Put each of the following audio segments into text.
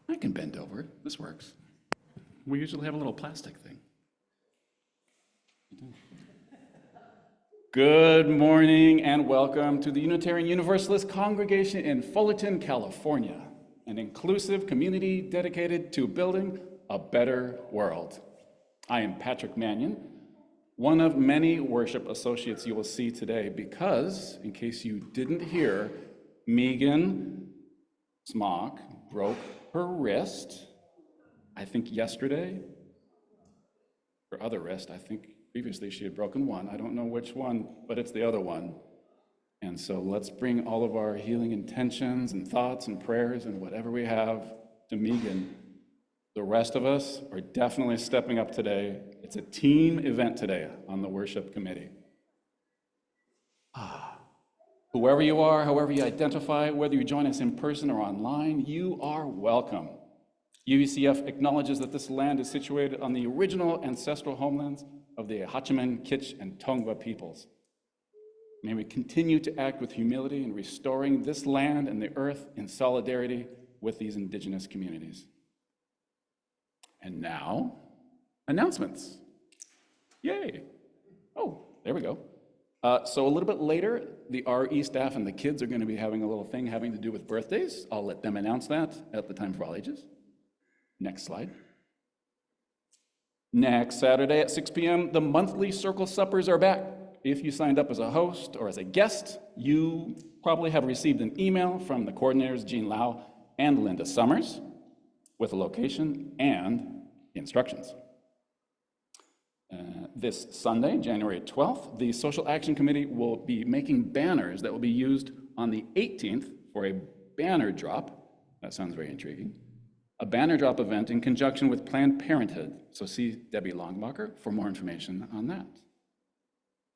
I can bend over. This works. We usually have a little plastic thing. Good morning and welcome to the Unitarian Universalist Congregation in Fullerton, California, an inclusive community dedicated to building a better world. I am Patrick Mannion, one of many worship associates you will see today because, in case you didn't hear, Megan Smock broke her wrist, I think yesterday, her other wrist. I think previously she had broken one. I don't know which one, but it's the other one. And so let's bring all of our healing intentions and thoughts and prayers and whatever we have to Megan. The rest of us are definitely stepping up today. It's a team event today on the worship committee. Whoever you are, however you identify, whether you join us in person or online, you are welcome. UECF acknowledges that this land is situated on the original ancestral homelands of the Hachiman, Kizh, and Tongva peoples. May we continue to act with humility in restoring this land and the earth in solidarity with these indigenous communities. And now, announcements. Yay. Oh, there we go. So a little bit later, the RE staff and the kids are going to be having a little thing having to do with birthdays. I'll let them announce that at the time for all ages. Next slide. Next Saturday at 6 p.m., the monthly Circle Suppers are back. If you signed up as a host or as a guest, you probably have received an email from the coordinators, Jean Lau and Linda Summers, with a location and instructions. This Sunday, January 12th, the Social Action Committee will be making banners that will be used on the 18th for a banner drop. That sounds very intriguing. A banner drop event in conjunction with Planned Parenthood. So see Debbie Longbacher for more information on that.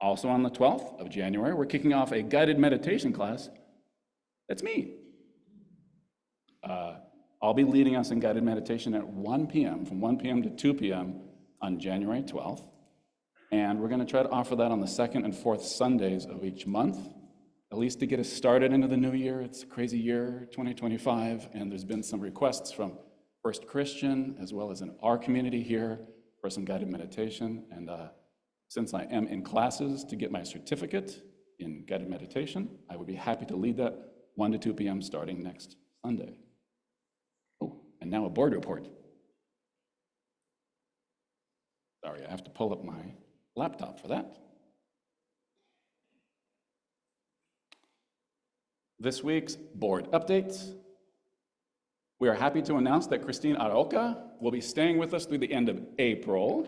Also on the 12th of January, we're kicking off a guided meditation class. That's me. I'll be leading us in guided meditation at 1 p.m., from 1 p.m. to 2 p.m. on January 12th. And we're going to try to offer that on the second and fourth Sundays of each month, at least to get us started into the new year. It's a crazy year, 2025, and there's been some requests from First Christian, as well as in our community here, for some guided meditation. And since I am in classes to get my certificate in guided meditation, I would be happy to lead that 1 to 2 p.m. starting next Sunday. Oh, and now a board report. Sorry, I have to pull up my laptop for that. This week's board updates. We are happy to announce that Christine Aroca will be staying with us through the end of April.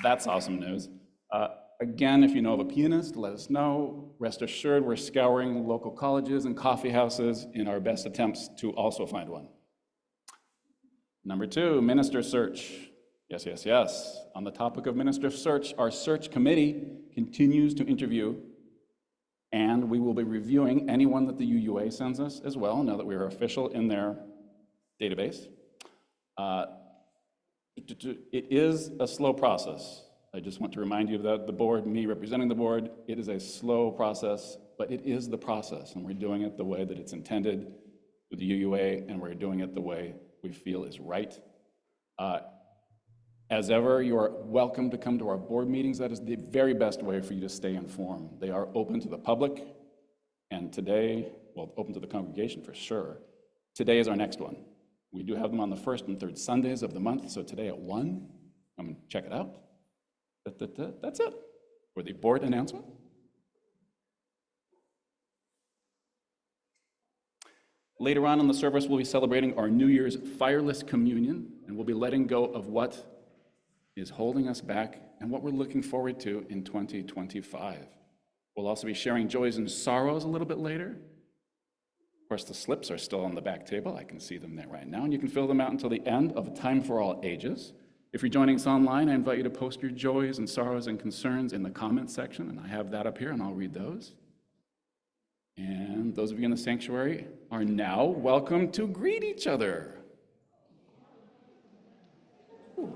That's awesome news. Again, if you know of a pianist, let us know. Rest assured, we're scouring local colleges and coffee houses in our best attempts to also find one. Number 2, minister search. Yes, yes, yes. On the topic of minister search, our search committee continues to interview, and we will be reviewing anyone that the UUA sends us as well, now that we are official in their database. It is a slow process. I just want to remind you of that. The board, me representing the board, it is a slow process, but it is the process, and we're doing it the way that it's intended with the UUA, and we're doing it the way we feel is right. As ever, you are welcome to come to our board meetings. That is the very best way for you to stay informed. They are open to the public, and today, well, open to the congregation for sure. Today is our next one. We do have them on the first and third Sundays of the month, so today at 1, come and check it out. That's it for the board announcement. Later on in the service, we'll be celebrating our New Year's Fireless Communion, and we'll be letting go of what is holding us back and what we're looking forward to in 2025. We'll also be sharing joys and sorrows a little bit later. Of course, the slips are still on the back table. I can see them there right now, and you can fill them out until the end of Time for All Ages. If you're joining us online, I invite you to post your joys and sorrows and concerns in the comments section, and I have that up here, and I'll read those. And those of you in the sanctuary are now welcome to greet each other. Ooh.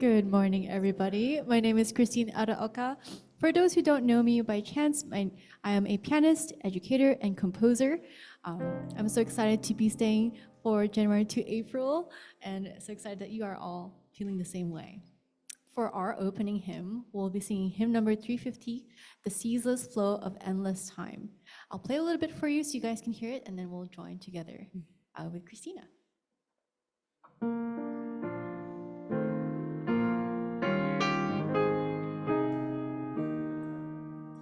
Good morning, everybody. My name is Christine Araoka. For those who don't know me by chance, I am a pianist, educator, and composer. I'm so excited to be staying for January to April, and so excited that you are all feeling the same way. For our opening hymn, we'll be singing hymn number 350, The Ceaseless Flow of Endless Time. I'll play a little bit for you so you guys can hear it, and then we'll join together with Christina.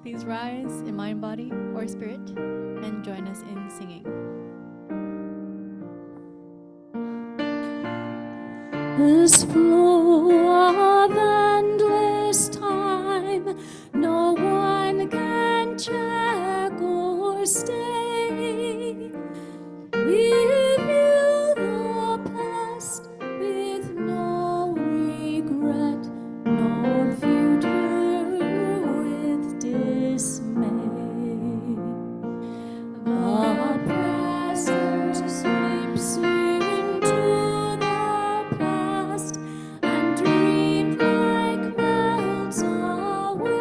Please rise in mind, body, or spirit, and join us in singing. This flow of endless time, no one can check or stay. We view the past with no regret, no future with dismay. The present sleeps into the past, and dream like melts away.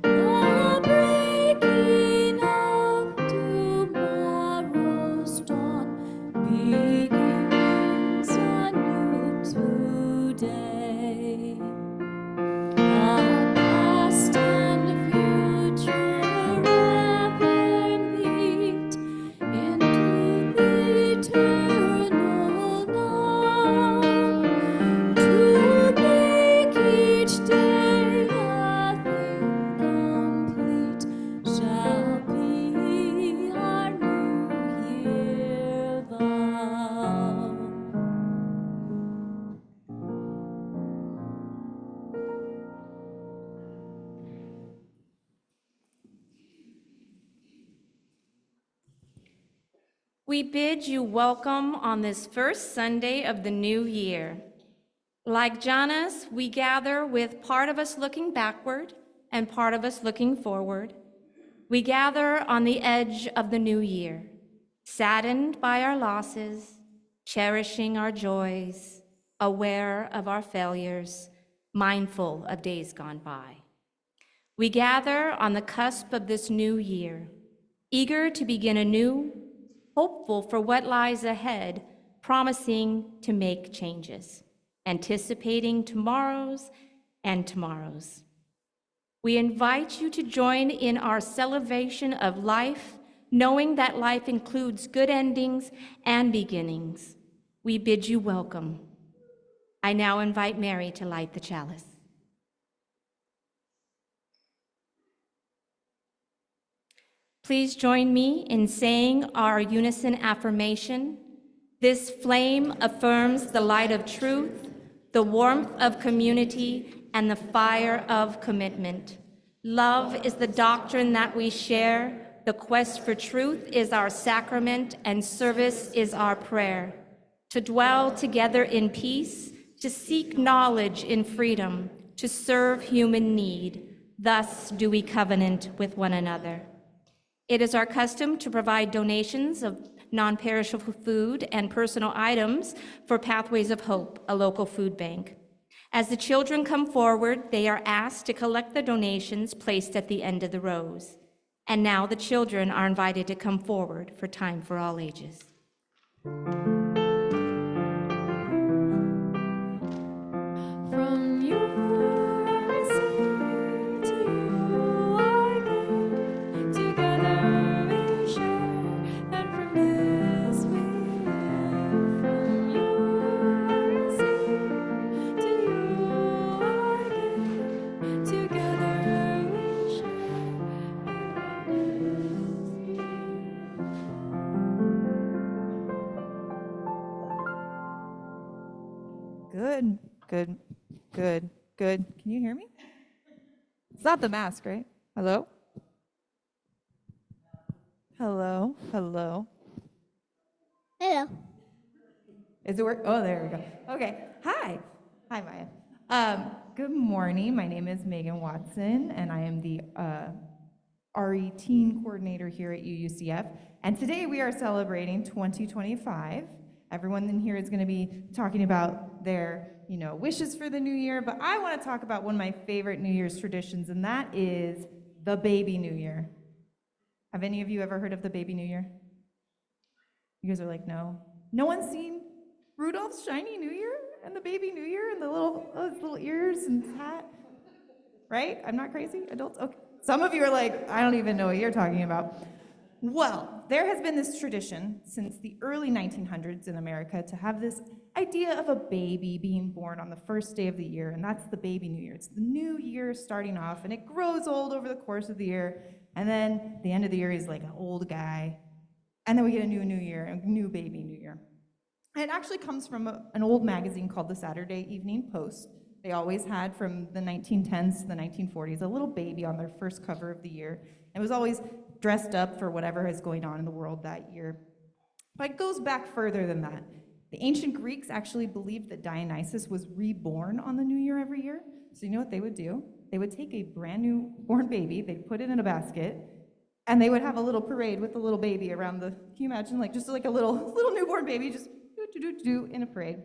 The breaking of tomorrow's dawn begins anew today. The past and future ever meet into the eternal now, to make each day a thing complete shall be our new year vow. We bid you welcome on this first Sunday of the new year. Like Janus, we gather with part of us looking backward and part of us looking forward. We gather on the edge of the new year, saddened by our losses, cherishing our joys, aware of our failures, mindful of days gone by. We gather on the cusp of this new year, eager to begin anew, hopeful for what lies ahead, promising to make changes, anticipating tomorrows and tomorrows. We invite you to join in our celebration of life, knowing that life includes good endings and beginnings. We bid you welcome. I now invite Mary to light the chalice. Please join me in saying our unison affirmation. This flame affirms the light of truth, the warmth of community, and the fire of commitment. Love is the doctrine that we share. The quest for truth is our sacrament, and service is our prayer. To dwell together in peace, to seek knowledge in freedom, to serve human need. Thus do we covenant with one another. It is our custom to provide donations of non-perishable food and personal items for Pathways of Hope, a local food bank. As the children come forward, they are asked to collect the donations placed at the end of the rows. And now the children are invited to come forward for Time for All Ages. From your sea to our gate, together we share, and from this we live. From your sea to our gate, together we share, and from this we Good, good, good, good. Can you hear me? It's not the mask, right? Hello? Hello, hello. Hello. Is it work? Oh, there we go. Okay. Hi. Hi, Maya. Good morning. My name is Megan Watson, and I am the RE Teen Coordinator here at UUCF. And today we are celebrating 2025, Everyone in here is going to be talking about their, wishes for the new year, but I want to talk about one of my favorite New Year's traditions, and that is the baby New Year. Have any of you ever heard of the baby New Year? You guys are like, no. No one's seen Rudolph's shiny New Year and the baby New Year and his little ears and his hat? Right? I'm not crazy? Adults? Okay. Some of you are like, I don't even know what you're talking about. Well, there has been this tradition since the early 1900s in America to have this idea of a baby being born on the first day of the year, and that's the baby New Year. It's the new year starting off, and it grows old over the course of the year, and then at the end of the year, he's like an old guy, and then we get a new year, a new baby New Year. And it actually comes from an old magazine called the Saturday Evening Post. They always had, from the 1910s to the 1940s, a little baby on their first cover of the year. It was always dressed up for whatever is going on in the world that year. But it goes back further than that. The ancient Greeks actually believed that Dionysus was reborn on the new year every year. So you know what they would do? They would take a brand new born baby, they'd put it in a basket, and they would have a little parade with the little baby around the, can you imagine, like just like a little newborn baby, just do in a parade.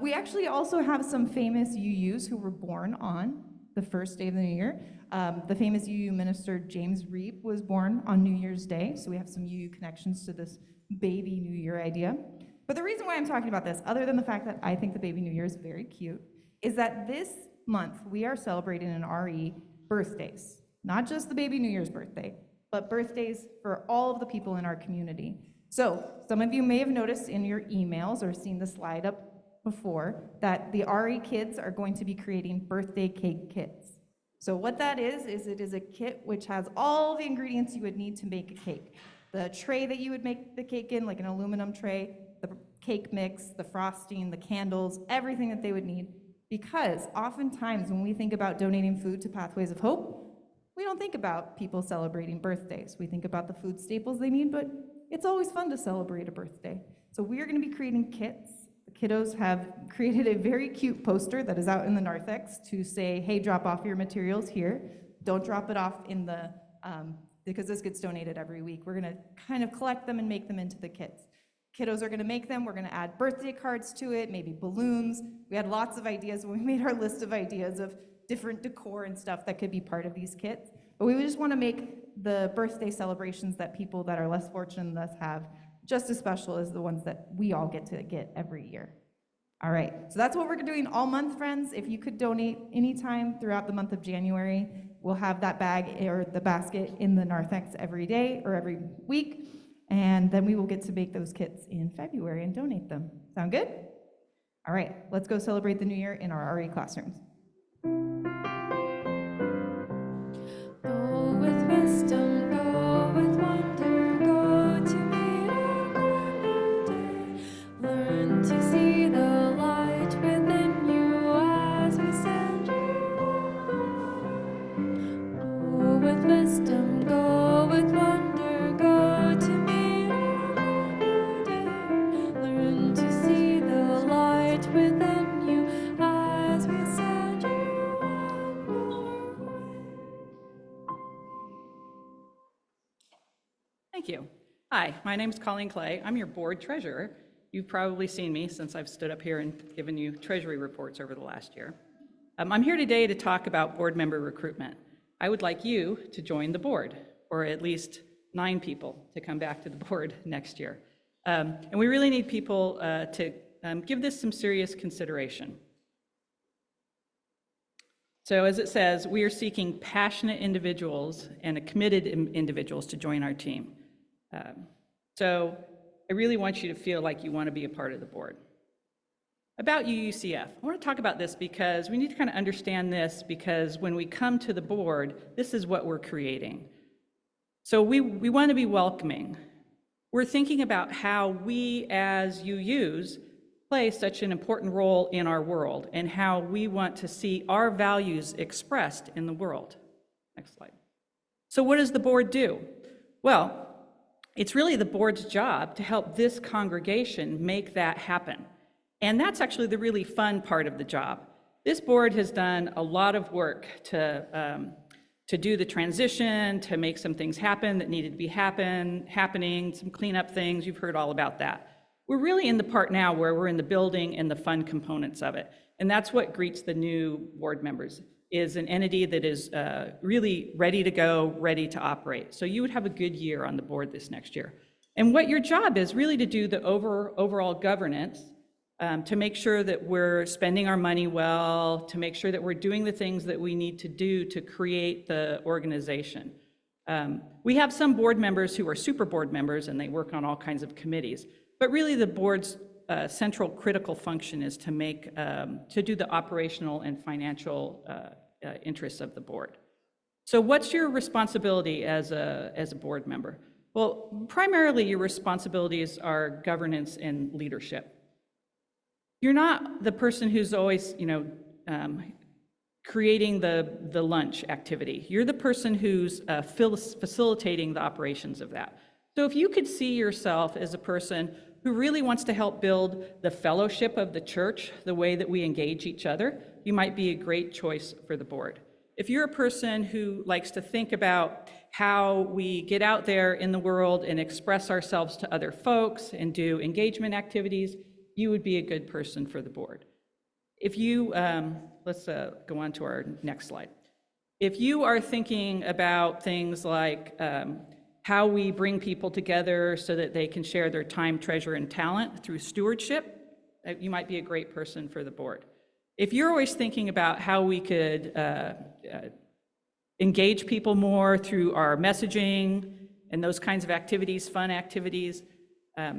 We actually also have some famous UUs who were born on the first day of the new year. The famous UU minister James Reeb was born on New Year's Day, so we have some UU connections to this baby New Year idea. But the reason why I'm talking about this, other than the fact that I think the baby New Year is very cute, is that this month we are celebrating in RE birthdays. Not just the baby New Year's birthday, but birthdays for all of the people in our community. So some of you may have noticed in your emails or seen the slide up before that the RE kids are going to be creating birthday cake kits. So what that is it is a kit which has all the ingredients you would need to make a cake. The tray that you would make the cake in, like an aluminum tray, the cake mix, the frosting, the candles, everything that they would need. Because oftentimes when we think about donating food to Pathways of Hope, we don't think about people celebrating birthdays. We think about the food staples they need, but it's always fun to celebrate a birthday. So we are going to be creating kits. The kiddos have created a very cute poster that is out in the narthex to say, hey, drop off your materials here. Don't drop it off in the, because this gets donated every week. We're going to kind of collect them and make them into the kits. Kiddos are going to make them. We're going to add birthday cards to it, maybe balloons. We had lots of ideas when we made our list of ideas of different decor and stuff that could be part of these kits. But we just want to make the birthday celebrations that people that are less fortunate than us have just as special as the ones that we all get to get every year. All right, so that's what we're doing all month, friends. If you could donate anytime throughout the month of January, we'll have that bag or the basket in the narthex every day or every week, and then we will get to make those kits in February and donate them. Sound good? All right, let's go celebrate the new year in our RE classrooms. Go with wisdom, go with wonder, go to meet a brand new day. Learn to see the light within you as we send you on. Go with wisdom, go with wonder, go to meet a brand new day. Learn to see the light within you as we send you on your way. Thank you. Hi, my name is Colleen Clay. I'm your board treasurer. You've probably seen me since I've stood up here and given you treasury reports over the last year. I'm here today to talk about board member recruitment. I would like you to join the board, or at least 9 people to come back to the board next year. And we really need people to give this some serious consideration. So as it says, we are seeking passionate individuals and committed individuals to join our team. So I really want you to feel like you want to be a part of the board. About UUCF, I want to talk about this because we need to kind of understand this, because when we come to the board, this is what we're creating. So we want to be welcoming. We're thinking about how we as UUs play such an important role in our world and how we want to see our values expressed in the world. Next slide. So what does the board do? Well, it's really the board's job to help this congregation make that happen. And that's actually the really fun part of the job. This board has done a lot of work to do the transition, to make some things happen that needed to be happening, some cleanup things. You've heard all about that. We're really in the part now where we're in the building and the fun components of it. And that's what greets the new board members, is an entity that is really ready to go, ready to operate. So you would have a good year on the board this next year. And what your job is really to do the overall governance, to make sure that we're spending our money well, to make sure that we're doing the things that we need to do to create the organization. We have some board members who are super board members and they work on all kinds of committees, but really the board's central critical function is to do the operational and financial interests of the board. So what's your responsibility as a board member? Well, primarily your responsibilities are governance and leadership. You're not the person who's always, creating the lunch activity. You're the person who's facilitating the operations of that. So if you could see yourself as a person who really wants to help build the fellowship of the church, the way that we engage each other, you might be a great choice for the board. If you're a person who likes to think about how we get out there in the world and express ourselves to other folks and do engagement activities, you would be a good person for the board. If you, let's go on to our next slide. If you are thinking about things like how we bring people together so that they can share their time, treasure, and talent through stewardship, you might be a great person for the board. If you're always thinking about how we could engage people more through our messaging and those kinds of activities, fun activities,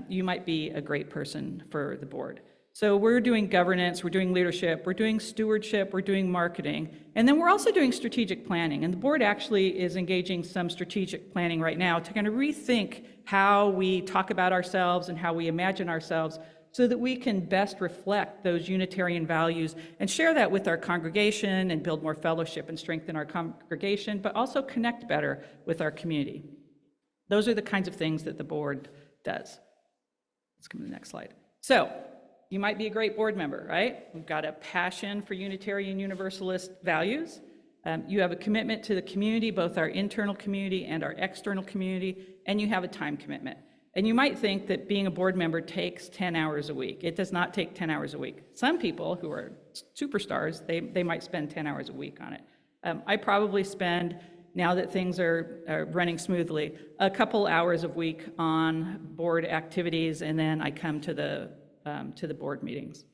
you might be a great person for the board. So we're doing governance, we're doing leadership, we're doing stewardship, we're doing marketing, and then we're also doing strategic planning. And the board actually is engaging some strategic planning right now to kind of rethink how we talk about ourselves and how we imagine ourselves so that we can best reflect those Unitarian values and share that with our congregation and build more fellowship and strengthen our congregation, but also connect better with our community. Those are the kinds of things that the board does. Let's come to the next slide. So, you might be a great board member, right? We've got a passion for Unitarian Universalist values. You have a commitment to the community, both our internal community and our external community, and you have a time commitment. And you might think that being a board member takes 10 hours a week. It does not take 10 hours a week. Some people who are superstars, they might spend 10 hours a week on it. I probably spend, now that things are running smoothly, a couple hours a week on board activities, and then I come to the board meetings.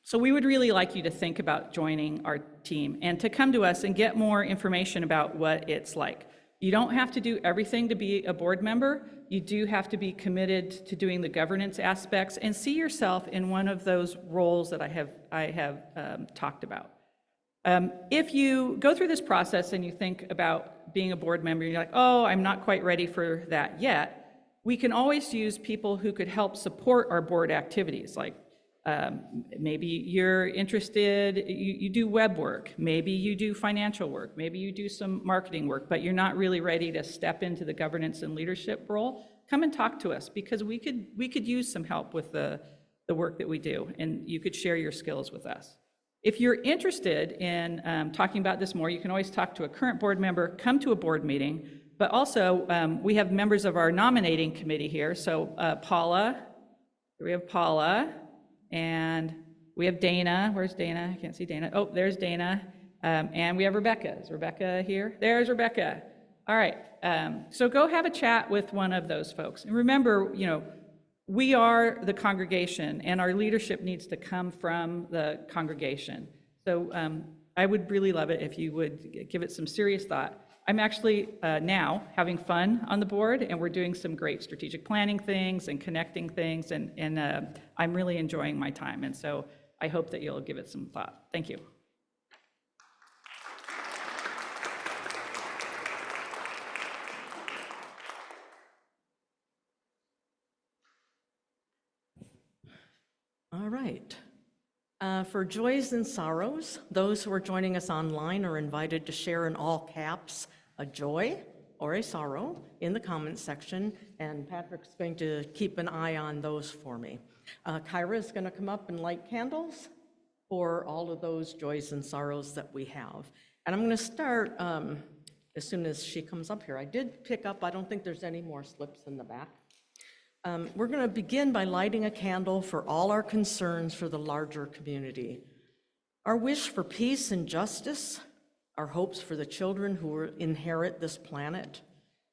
So we would really like you to think about joining our team and to come to us and get more information about what it's like. You don't have to do everything to be a board member. You do have to be committed to doing the governance aspects and see yourself in one of those roles that I have talked about. If you go through this process and you think about being a board member, you're like, oh, I'm not quite ready for that yet, we can always use people who could help support our board activities. Like maybe you're interested, you do web work, maybe you do financial work, maybe you do some marketing work, but you're not really ready to step into the governance and leadership role. Come and talk to us, because we could use some help with the work that we do, and you could share your skills with us. If you're interested in talking about this more, you can always talk to a current board member, come to a board meeting, but also we have members of our nominating committee here. So Paula, we have Paula, and we have Dana. Where's Dana? I can't see Dana. Oh, there's Dana. And we have Rebecca. Is Rebecca here? There's Rebecca. All right. So go have a chat with one of those folks. And remember, we are the congregation, and our leadership needs to come from the congregation. So I would really love it if you would give it some serious thought. I'm actually now having fun on the board, and we're doing some great strategic planning things and connecting things, and I'm really enjoying my time. And so I hope that you'll give it some thought. Thank you. All right. For joys and sorrows, those who are joining us online are invited to share in all caps a joy or a sorrow in the comments section, and Patrick's going to keep an eye on those for me. Kyra is going to come up and light candles for all of those joys and sorrows that we have. And I'm going to start as soon as she comes up here. I did pick up, I don't think there's any more slips in the back. We're going to begin by lighting a candle for all our concerns for the larger community. Our wish for peace and justice, our hopes for the children who will inherit this planet.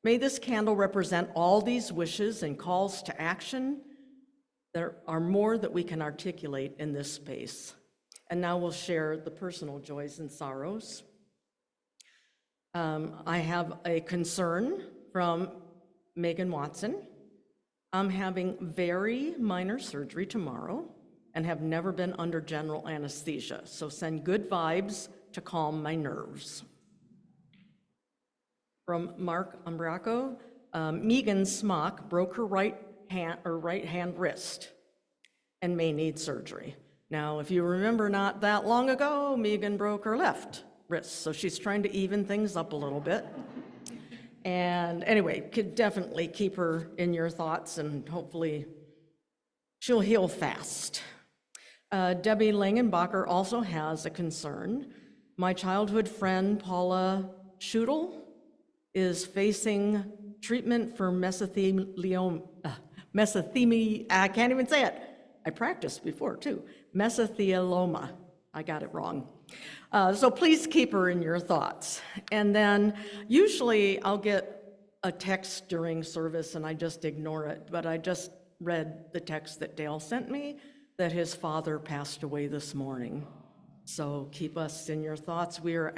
May this candle represent all these wishes and calls to action. There are more that we can articulate in this space. And now we'll share the personal joys and sorrows. I have a concern from Megan Watson. I'm having very minor surgery tomorrow and have never been under general anesthesia, so send good vibes to calm my nerves. From Mark Umbraco, Megan Smock broke her right hand wrist and may need surgery. Now, if you remember not that long ago, Megan broke her left wrist, so she's trying to even things up a little bit. And anyway, could definitely keep her in your thoughts, and hopefully she'll heal fast. Debbie Langenbacher also has a concern. My childhood friend Paula Schudel is facing treatment for mesothelioma. I can't even say it. I practiced before too. Mesothelioma. I got it wrong. So please keep her in your thoughts. And then usually I'll get a text during service and I just ignore it, but I just read the text that Dale sent me that his father passed away this morning. So keep us in your thoughts. We're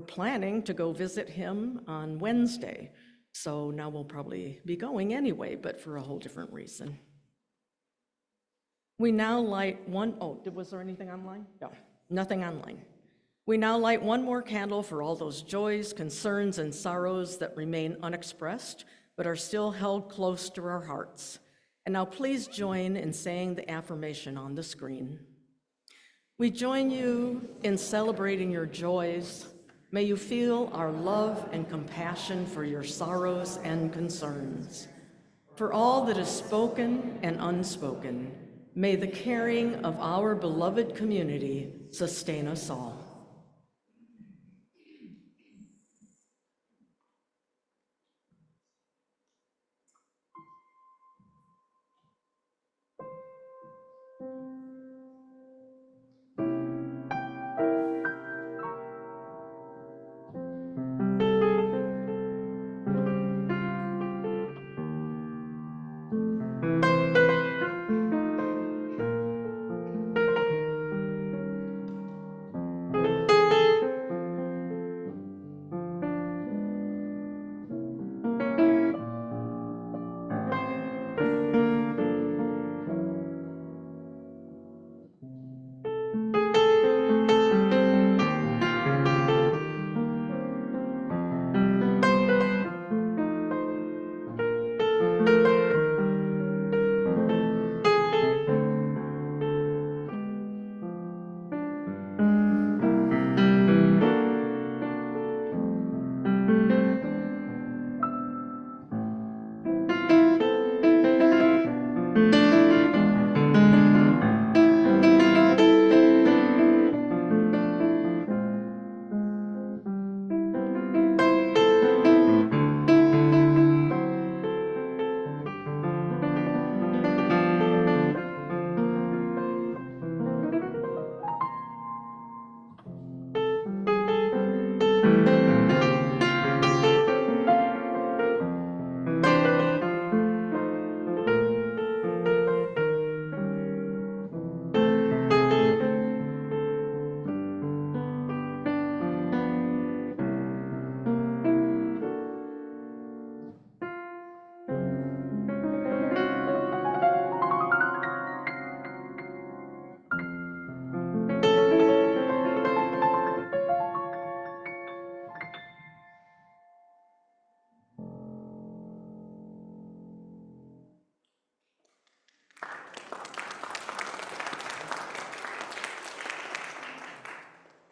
planning to go visit him on Wednesday. So now we'll probably be going anyway, but for a whole different reason. We now light was there anything online? No, nothing online. We now light one more candle for all those joys, concerns, and sorrows that remain unexpressed, but are still held close to our hearts. And now please join in saying the affirmation on the screen. We join you in celebrating your joys. May you feel our love and compassion for your sorrows and concerns. For all that is spoken and unspoken, may the caring of our beloved community sustain us all.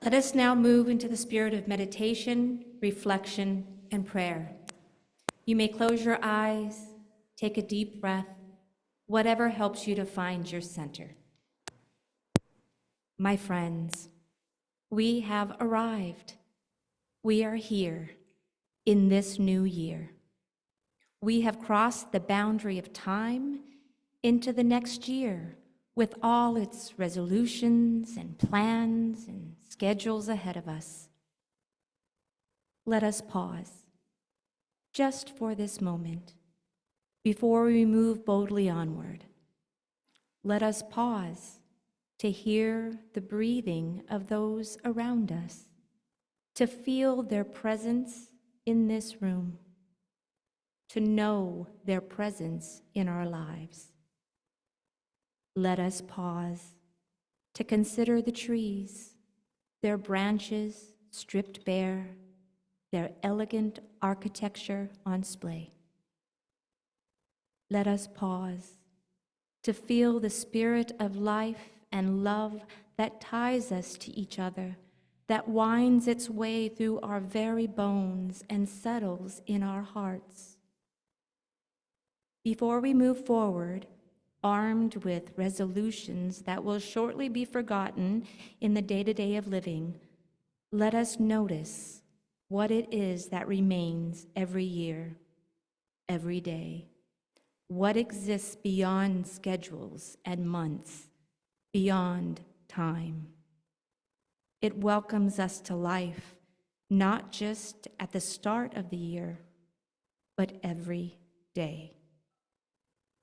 Let us now move into the spirit of meditation, reflection, and prayer. You may close your eyes, take a deep breath, whatever helps you to find your center. My friends, we have arrived. We are here in this new year. We have crossed the boundary of time into the next year with all its resolutions and plans and schedules ahead of us. Let us pause just for this moment before we move boldly onward. Let us pause to hear the breathing of those around us, to feel their presence in this room, to know their presence in our lives. Let us pause to consider the trees, their branches stripped bare, their elegant architecture on display. Let us pause to feel the spirit of life and love that ties us to each other, that winds its way through our very bones and settles in our hearts. Before we move forward, armed with resolutions that will shortly be forgotten in the day-to-day of living, let us notice what it is that remains every year, every day, what exists beyond schedules and months, beyond time. It welcomes us to life, not just at the start of the year, but every day.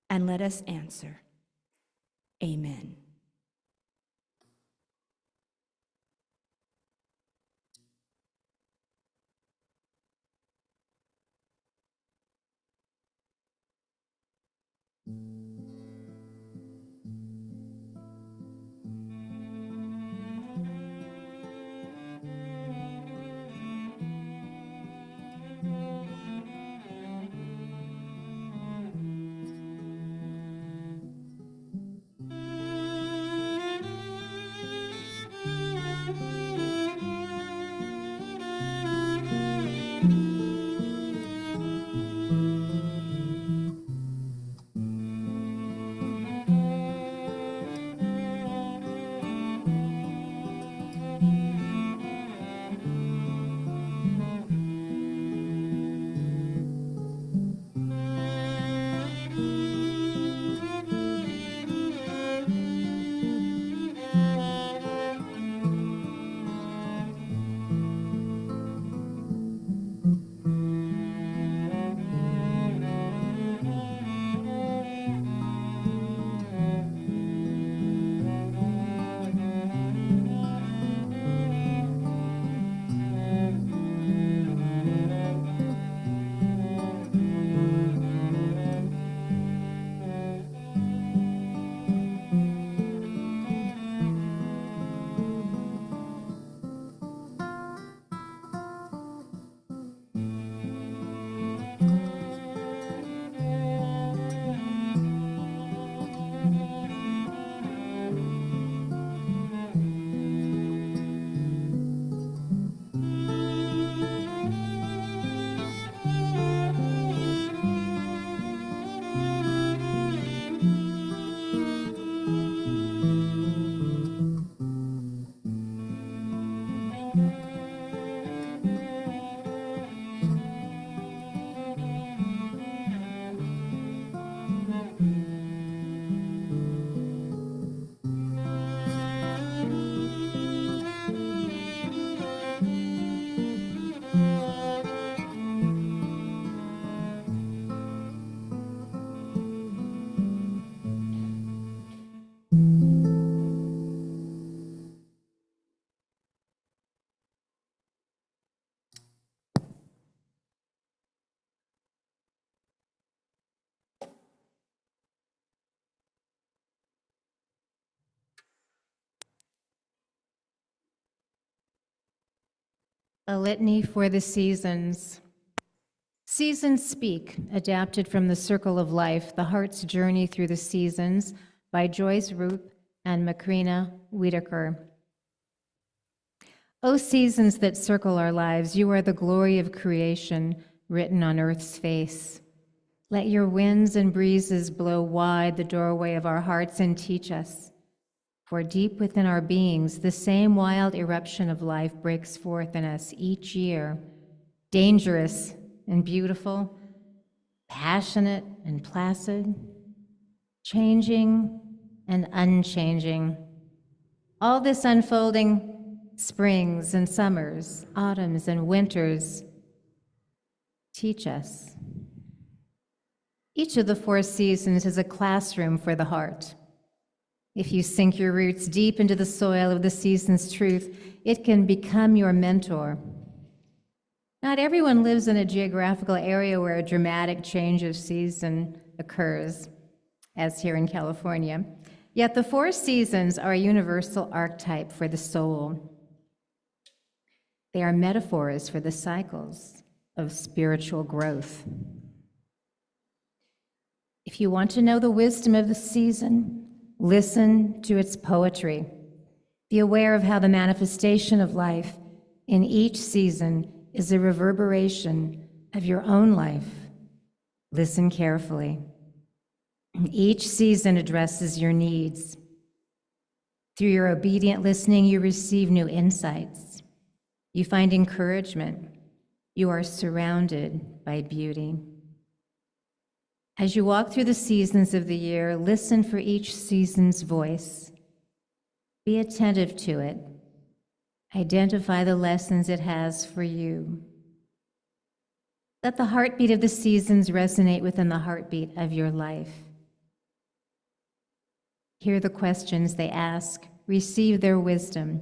And let us answer, Amen. A litany for the seasons. Seasons Speak, adapted from The Circle of Life, The Heart's Journey Through the Seasons by Joyce Roop and Macrina Whitaker. O seasons that circle our lives, you are the glory of creation written on earth's face. Let your winds and breezes blow wide the doorway of our hearts and teach us. For deep within our beings, the same wild eruption of life breaks forth in us each year, dangerous and beautiful, passionate and placid, changing and unchanging. All this unfolding springs and summers, autumns and winters teach us. Each of the 4 seasons is a classroom for the heart. If you sink your roots deep into the soil of the season's truth, it can become your mentor. Not everyone lives in a geographical area where a dramatic change of season occurs, as here in California. Yet the 4 seasons are a universal archetype for the soul. They are metaphors for the cycles of spiritual growth. If you want to know the wisdom of the season, listen to its poetry. Be aware of how the manifestation of life in each season is a reverberation of your own life. Listen carefully. Each season addresses your needs. Through your obedient listening, you receive new insights. You find encouragement. You are surrounded by beauty. As you walk through the seasons of the year, listen for each season's voice. Be attentive to it. Identify the lessons it has for you. Let the heartbeat of the seasons resonate within the heartbeat of your life. Hear the questions they ask. Receive their wisdom.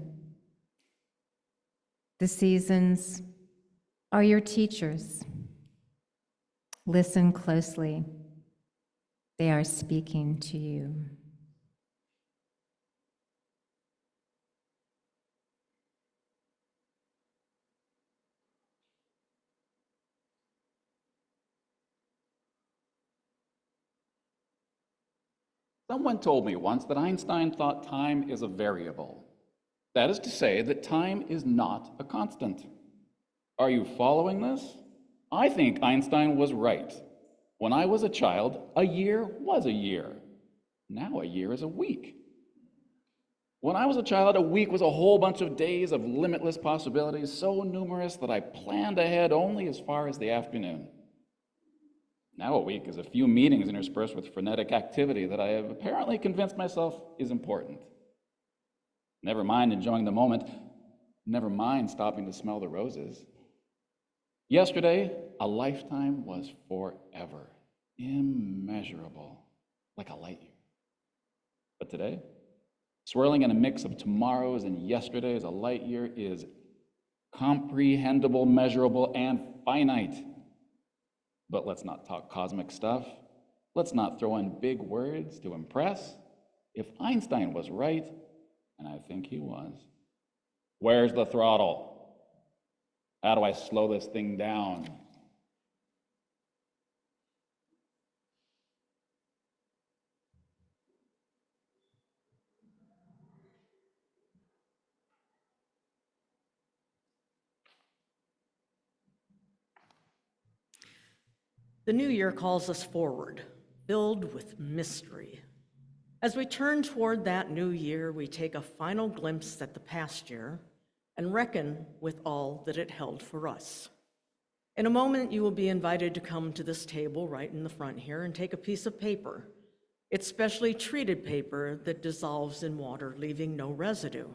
The seasons are your teachers. Listen closely. They are speaking to you. Someone told me once that Einstein thought time is a variable. That is to say that time is not a constant. Are you following this? I think Einstein was right. When I was a child, a year was a year. Now a year is a week. When I was a child, a week was a whole bunch of days of limitless possibilities, so numerous that I planned ahead only as far as the afternoon. Now a week is a few meetings interspersed with frenetic activity that I have apparently convinced myself is important. Never mind enjoying the moment, never mind stopping to smell the roses. Yesterday, a lifetime was forever, immeasurable, like a light year. But today, swirling in a mix of tomorrows and yesterdays, a light year is comprehensible, measurable, and finite. But let's not talk cosmic stuff. Let's not throw in big words to impress. If Einstein was right, and I think he was, where's the throttle? How do I slow this thing down? The new year calls us forward, filled with mystery. As we turn toward that new year, we take a final glimpse at the past year and reckon with all that it held for us. In a moment, you will be invited to come to this table right in the front here and take a piece of paper. It's specially treated paper that dissolves in water, leaving no residue,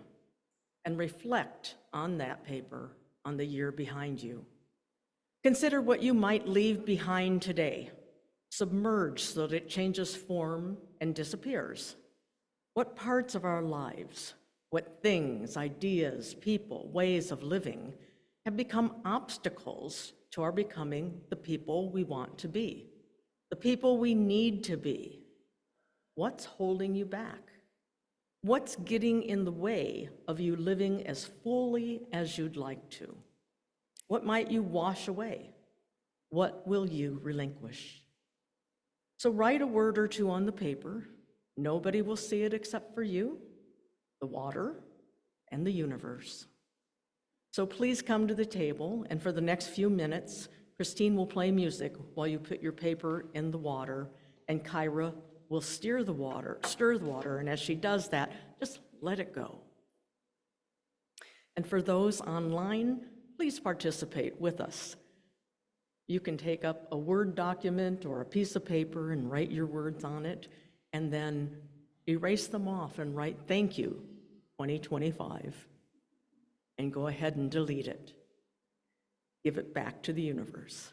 and reflect on that paper on the year behind you. Consider what you might leave behind today, submerged so that it changes form and disappears. What parts of our lives, what things, ideas, people, ways of living have become obstacles to our becoming the people we want to be, the people we need to be? What's holding you back? What's getting in the way of you living as fully as you'd like to? What might you wash away? What will you relinquish? So write a word or two on the paper. Nobody will see it except for you, the water, and the universe. So please come to the table, and for the next few minutes, Christine will play music while you put your paper in the water, and Kyra will stir the water, and as she does that, just let it go. And for those online, please participate with us. You can take up a Word document or a piece of paper and write your words on it, and then erase them off and write "Thank you, 2025," and go ahead and delete it. Give it back to the universe.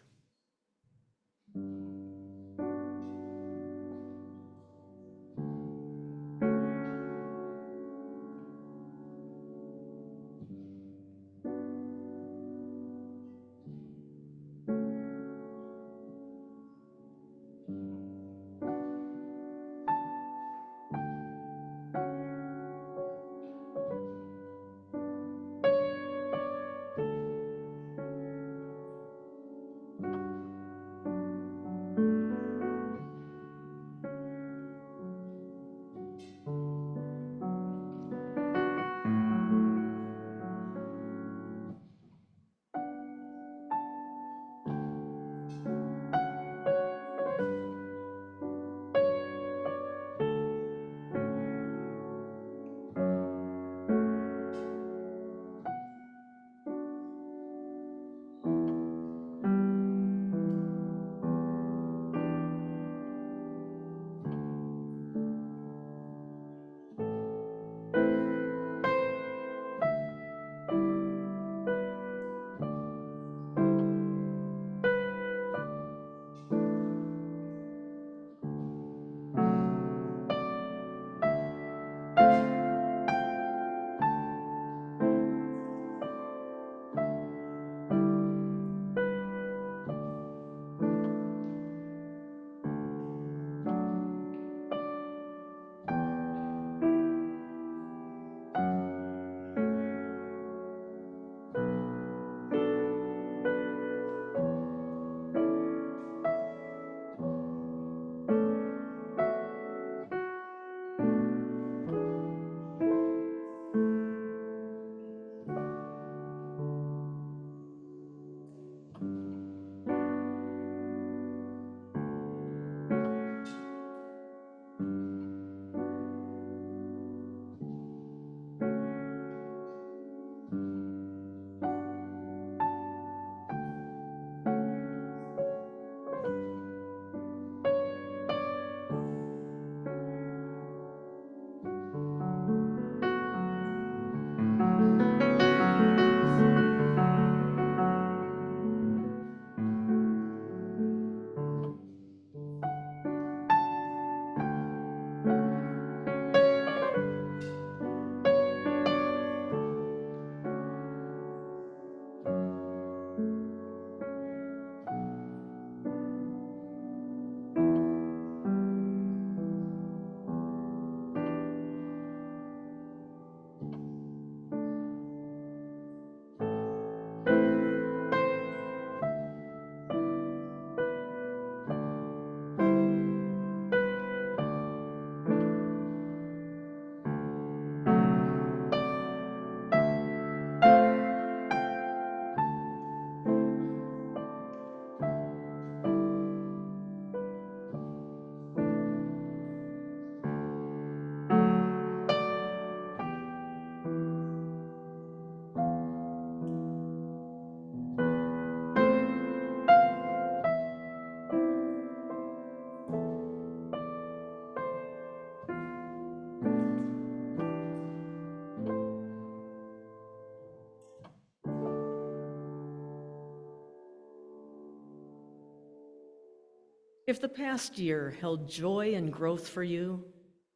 If the past year held joy and growth for you,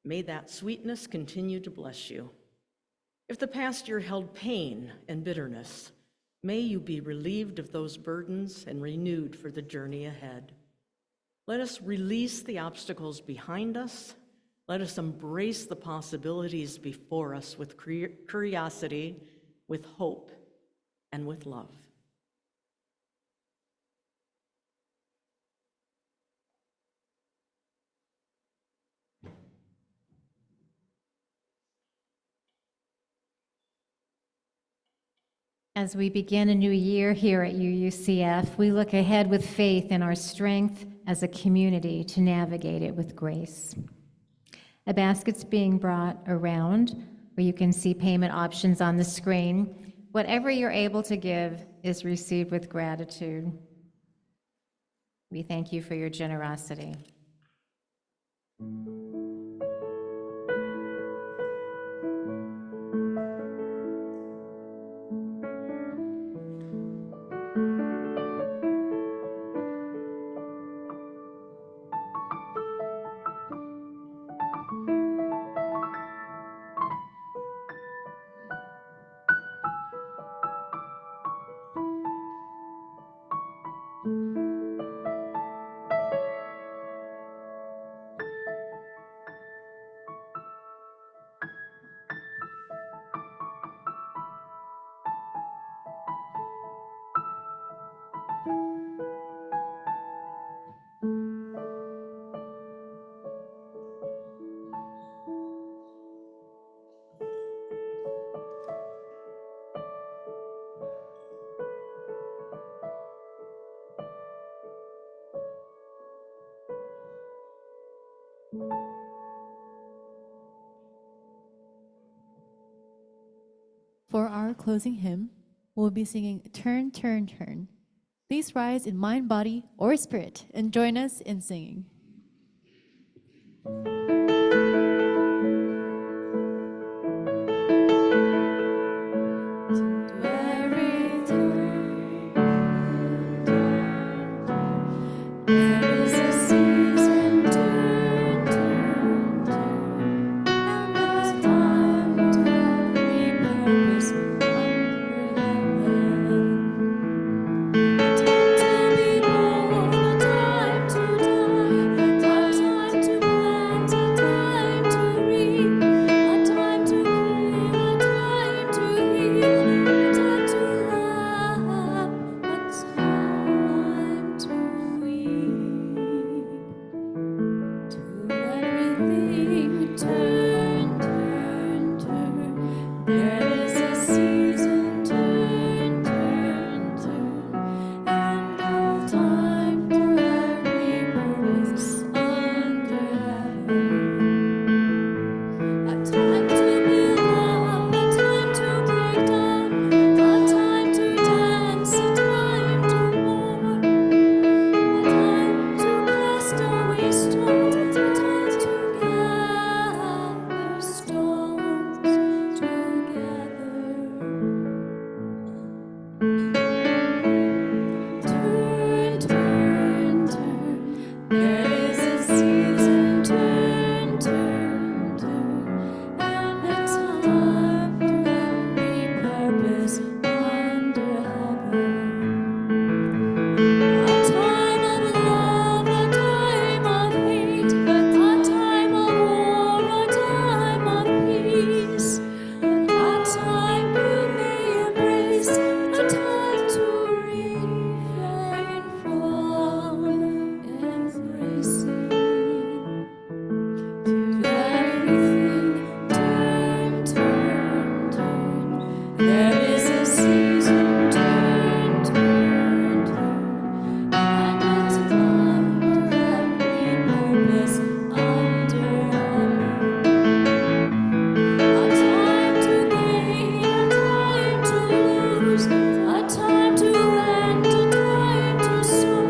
may that sweetness continue to bless you. If the past year held pain and bitterness, may you be relieved of those burdens and renewed for the journey ahead. Let us release the obstacles behind us. Let us embrace the possibilities before us with curiosity, with hope, and with love. As we begin a new year here at UUCF, we look ahead with faith in our strength as a community to navigate it with grace. A basket's being brought around where you can see payment options on the screen. Whatever you're able to give is received with gratitude. We thank you for your generosity. For our closing hymn, we'll be singing Turn, Turn, Turn. Please rise in mind, body, or spirit and join us in singing. There is a season, turn, turn, turn, and there's time to every purpose under heaven. A time to be born, a time to die, a time to plant, a time to reap, a time to kill, a time to heal, a time to laugh, a time to weep. To everything, turn, turn, turn. There is a season, turn, turn, turn, and a time for every purpose under heaven. A time to build up, a time to break down, a time to dance, a time to mourn. A time to cast away stones, a time to gather stones together. Turn, turn, turn. There is a season, turn, turn, turn, and a time to every purpose under heaven. A time of love, a time of hate, a time of war, a time of peace, a time you may embrace, a time to refrain from embracing. To everything, turn, turn, turn. There is a season, turn, turn, turn, and a time to every purpose under heaven. A time to gain, a time to lose, a time to rent, a time to sow,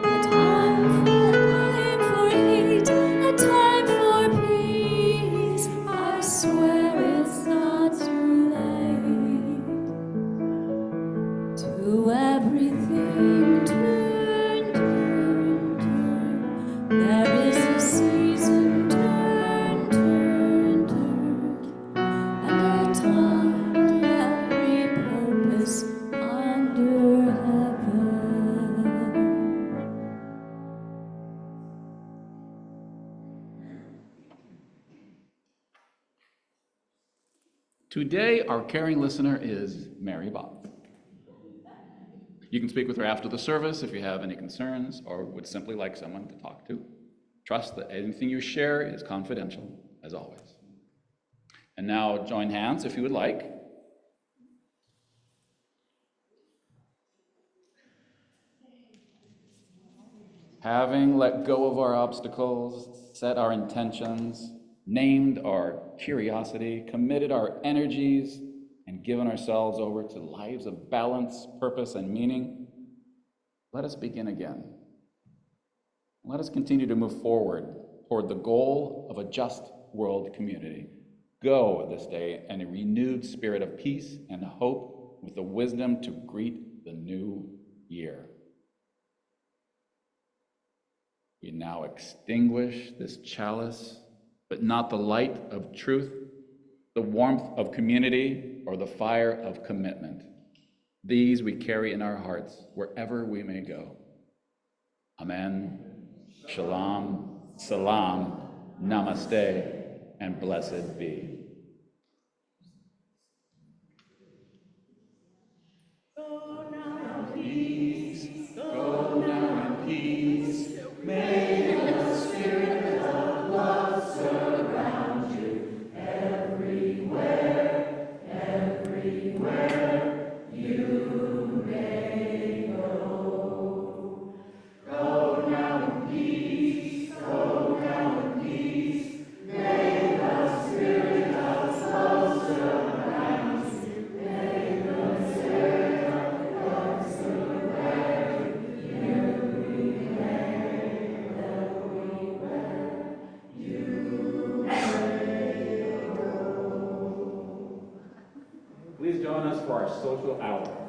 a time for hate, a time for peace. I swear it's not too late. To everything, turn, turn, turn. There is a season, turn, turn, turn, and a time to every purpose under heaven. Today, our caring listener is Mary Bob. You can speak with her after the service if you have any concerns or would simply like someone to talk to. Trust that anything you share is confidential, as always. And now join hands if you would like. Having let go of our obstacles, set our intentions, named our curiosity, committed our energies, and given ourselves over to lives of balance, purpose, and meaning, let us begin again Let us continue to move forward toward the goal of a just world community. Go this day in a renewed spirit of peace and hope with the wisdom to greet the new year. We now extinguish this chalice, but not the light of truth, the warmth of community, or the fire of commitment. These we carry in our hearts wherever we may go. Amen. Shalom, salam, namaste, and blessed be. Go now in peace. Go now in peace. May the spirit of love surround you everywhere, everywhere you may go. Go now in peace. Go now in peace. May the spirit of love surround you. May the spirit of love surround you. Please join us for our social hour.